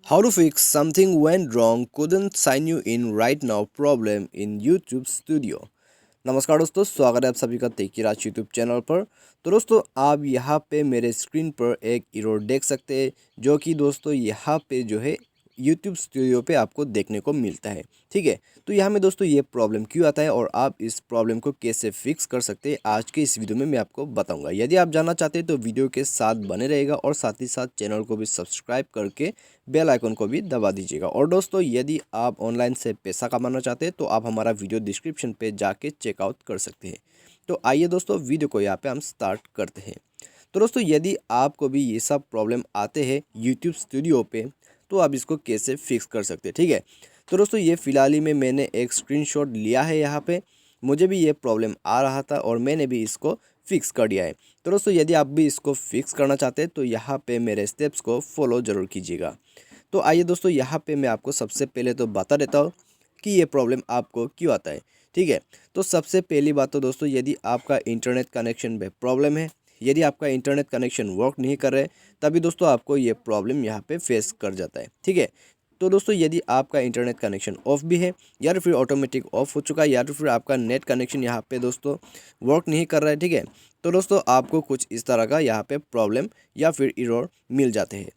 How to fix something went wrong couldn't sign you in right now problem in YouTube Studio। नमस्कार दोस्तों, स्वागत है आप सभी का तेकी राज यूट्यूब चैनल पर। तो दोस्तों आप यहाँ पे मेरे स्क्रीन पर एक एरर देख सकते हैं, जो कि दोस्तों यहाँ पे जो है यूट्यूब स्टूडियो पे आपको देखने को मिलता है। ठीक है, तो यहाँ में दोस्तों ये प्रॉब्लम क्यों आता है और आप इस प्रॉब्लम को कैसे फिक्स कर सकते हैं, आज के इस वीडियो में मैं आपको बताऊंगा। यदि आप जानना चाहते हैं तो वीडियो के साथ बने रहेगा और साथ ही साथ चैनल को भी सब्सक्राइब करके बेल आइकन को भी दबा दीजिएगा। और दोस्तों यदि आप ऑनलाइन से पैसा कमाना चाहते हैं तो आप हमारा वीडियो डिस्क्रिप्शन पे जाके चेकआउट कर सकते हैं। तो आइए दोस्तों वीडियो को यहाँ पे हम स्टार्ट करते हैं। तो दोस्तों यदि आपको भी ये सब प्रॉब्लम आते हैं यूट्यूब स्टूडियो पे, तो आप इसको कैसे फिक्स कर सकते हैं। ठीक है, तो दोस्तों ये फ़िलहाल ही में मैंने एक स्क्रीनशॉट लिया है। यहाँ पे मुझे भी ये प्रॉब्लम आ रहा था और मैंने भी इसको फिक्स कर दिया है। तो दोस्तों यदि आप भी इसको फिक्स करना चाहते हैं तो यहाँ पे मेरे स्टेप्स को फॉलो ज़रूर कीजिएगा। तो आइए दोस्तों यहाँ पे मैं आपको सबसे पहले तो बता देता हूँ कि ये प्रॉब्लम आपको क्यों आता है। ठीक है, तो सबसे पहली बात तो दोस्तों यदि आपका इंटरनेट कनेक्शन में प्रॉब्लम है, यदि आपका इंटरनेट कनेक्शन वर्क नहीं कर रहा है, तभी दोस्तों आपको ये प्रॉब्लम यहाँ पे फेस कर जाता है। ठीक है, तो दोस्तों यदि आपका इंटरनेट कनेक्शन ऑफ भी है या तो फिर ऑटोमेटिक ऑफ हो चुका है या तो फिर आपका नेट कनेक्शन यहाँ पे दोस्तों वर्क नहीं कर रहा है। ठीक है, तो दोस्तों आपको कुछ इस तरह का यहाँ पे प्रॉब्लम या फिर एरर मिल जाते हैं।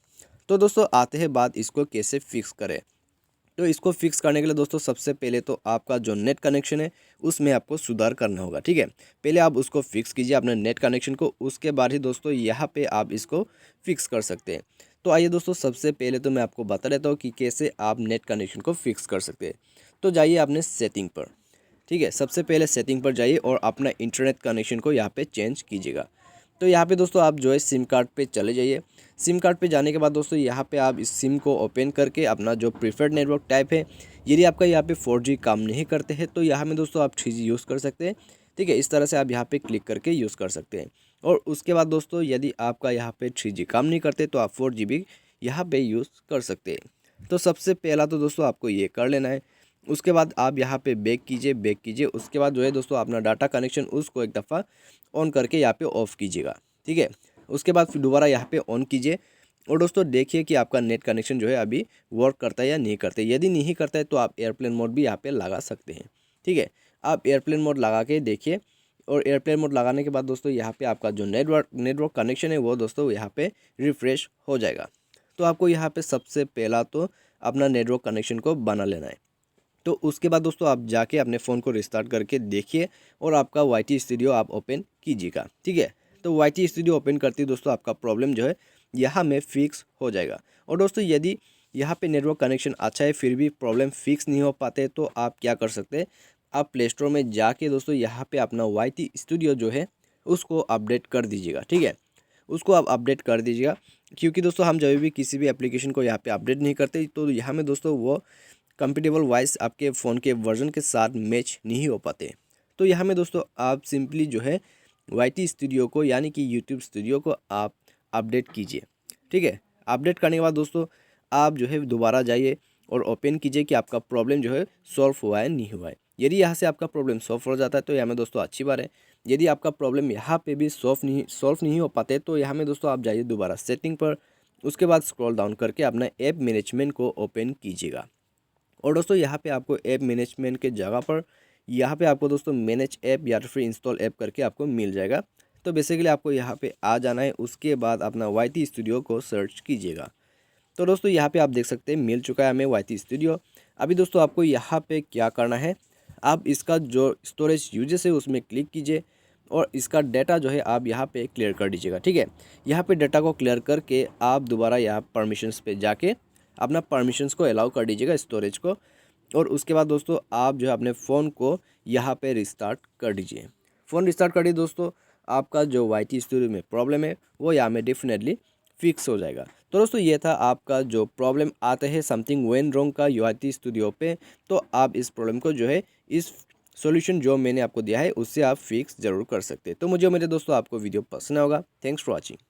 तो दोस्तों आते हैं बात इसको कैसे फिक्स करें। तो इसको फिक्स करने के लिए दोस्तों सबसे पहले तो आपका जो नेट कनेक्शन है उसमें आपको सुधार करना होगा। ठीक है, पहले आप उसको फिक्स कीजिए अपने नेट कनेक्शन को, उसके बाद ही दोस्तों यहाँ पे आप इसको फिक्स कर सकते हैं। तो आइए दोस्तों सबसे पहले तो मैं आपको बता देता हूँ कि कैसे आप नेट कनेक्शन को फिक्स कर सकते हैं। तो जाइए अपने सेटिंग पर। ठीक है, सबसे पहले सेटिंग पर जाइए और अपना इंटरनेट कनेक्शन को यहाँ पे चेंज कीजिएगा। तो यहाँ पे दोस्तों आप जो है सिम कार्ड पे चले जाइए। सिम कार्ड पे जाने के बाद दोस्तों यहाँ पे आप इस सिम को ओपन करके अपना जो प्रीफर्ड नेटवर्क टाइप है, यदि आपका यहाँ पे 4G काम नहीं करते हैं तो यहाँ में दोस्तों आप 3G यूज़ कर सकते हैं। ठीक है, इस तरह से आप यहाँ पे क्लिक करके यूज़ कर सकते हैं। और उसके बाद दोस्तों यदि आपका यहाँ पे 3G काम नहीं करते तो आप 4G भी यहाँ पे यूज़ कर सकते हैं। तो सबसे पहला तो दोस्तों आपको ये कर लेना है। उसके बाद आप यहाँ पे बैक कीजिए। उसके बाद जो है दोस्तों अपना डाटा कनेक्शन उसको एक दफ़ा ऑन करके यहाँ पे ऑफ़ कीजिएगा। ठीक है, उसके बाद फिर दोबारा यहाँ पे ऑन कीजिए और दोस्तों देखिए कि आपका नेट कनेक्शन जो है अभी वर्क करता है या नहीं करता है। यदि नहीं करता है तो आप एयरप्लेन मोड भी यहाँ पे लगा सकते हैं। ठीक है, आप एयरप्लेन मोड लगा के देखिए और एयरप्लेन मोड लगाने के बाद दोस्तों यहाँ पे आपका जो नेटवर्क कनेक्शन है वो दोस्तों यहाँ पे रिफ्रेश हो जाएगा। तो आपको यहाँ पे सबसे पहला तो अपना नेटवर्क कनेक्शन को बना लेना है। तो उसके बाद दोस्तों आप जाके अपने फ़ोन को रिस्टार्ट करके देखिए और आपका YT स्टूडियो आप ओपन कीजिएगा। ठीक है, तो YT स्टूडियो ओपन करते ही दोस्तों आपका प्रॉब्लम जो है यहाँ में फिक्स हो जाएगा। और दोस्तों यदि यहाँ पे नेटवर्क कनेक्शन अच्छा है फिर भी प्रॉब्लम फिक्स नहीं हो पाते तो आप क्या कर सकते हैं, आप प्ले स्टोर में जाके दोस्तों यहाँ पे अपना YT स्टूडियो जो है उसको अपडेट कर दीजिएगा। ठीक है, उसको आप अपडेट कर दीजिएगा, क्योंकि दोस्तों हम जब भी किसी भी एप्लीकेशन को यहाँ पे अपडेट नहीं करते तो यहाँ में दोस्तों वो कंपेटेबल वाइज आपके फ़ोन के वर्जन के साथ मैच नहीं हो पाते। तो यहाँ में दोस्तों आप सिंपली जो है YT स्टूडियो को यानी कि यूट्यूब स्टूडियो को आप अपडेट कीजिए। ठीक है, अपडेट करने के बाद दोस्तों आप जो है दोबारा जाइए और ओपन कीजिए कि आपका प्रॉब्लम जो है सॉल्व हुआ है नहीं हुआ है। यदि यहाँ से आपका प्रॉब्लम सॉल्व हो जाता है तो यहाँ में दोस्तों अच्छी बात है। यदि आपका प्रॉब्लम यहाँ पे भी सॉल्व नहीं हो पाते तो यहाँ में दोस्तों आप जाइए दोबारा सेटिंग पर, उसके बाद स्क्रॉल डाउन करके अपना ऐप मैनेजमेंट को ओपन कीजिएगा। और दोस्तों यहाँ पे आपको ऐप मैनेजमेंट के जगह पर यहाँ पे आपको दोस्तों मैनेज ऐप या फिर इंस्टॉल ऐप करके आपको मिल जाएगा। तो बेसिकली आपको यहाँ पे आ जाना है, उसके बाद अपना YT स्टूडियो को सर्च कीजिएगा। तो दोस्तों यहाँ पे आप देख सकते हैं मिल चुका है हमें YT स्टूडियो। अभी दोस्तों आपको यहाँ पे क्या करना है, आप इसका जो स्टोरेज यूजेस है उसमें क्लिक कीजिए और इसका डाटा जो है आप यहाँ पे क्लियर कर दीजिएगा। ठीक है, यहाँ पे डाटा को क्लियर करके आप दोबारा यहाँ परमिशंस पे जाके अपना परमिशंस को अलाउ कर दीजिएगा स्टोरेज को। और उसके बाद दोस्तों आप जो है अपने फ़ोन को यहाँ पे रिस्टार्ट कर दीजिए। फ़ोन रिस्टार्ट कर दीजिए दोस्तों, आपका जो YT स्टूडियो में प्रॉब्लम है वो यहाँ में डेफिनेटली फिक्स हो जाएगा। तो दोस्तों ये था आपका जो प्रॉब्लम आता है समथिंग वेन रॉन्ग का YT स्टूडियो पे। तो आप इस प्रॉब्लम को जो है इस सॉल्यूशन जो मैंने आपको दिया है उससे आप फिक्स ज़रूर कर सकते हैं। तो मुझे मेरे दोस्तों आपको वीडियो पसंद होगा। Thanks for watching.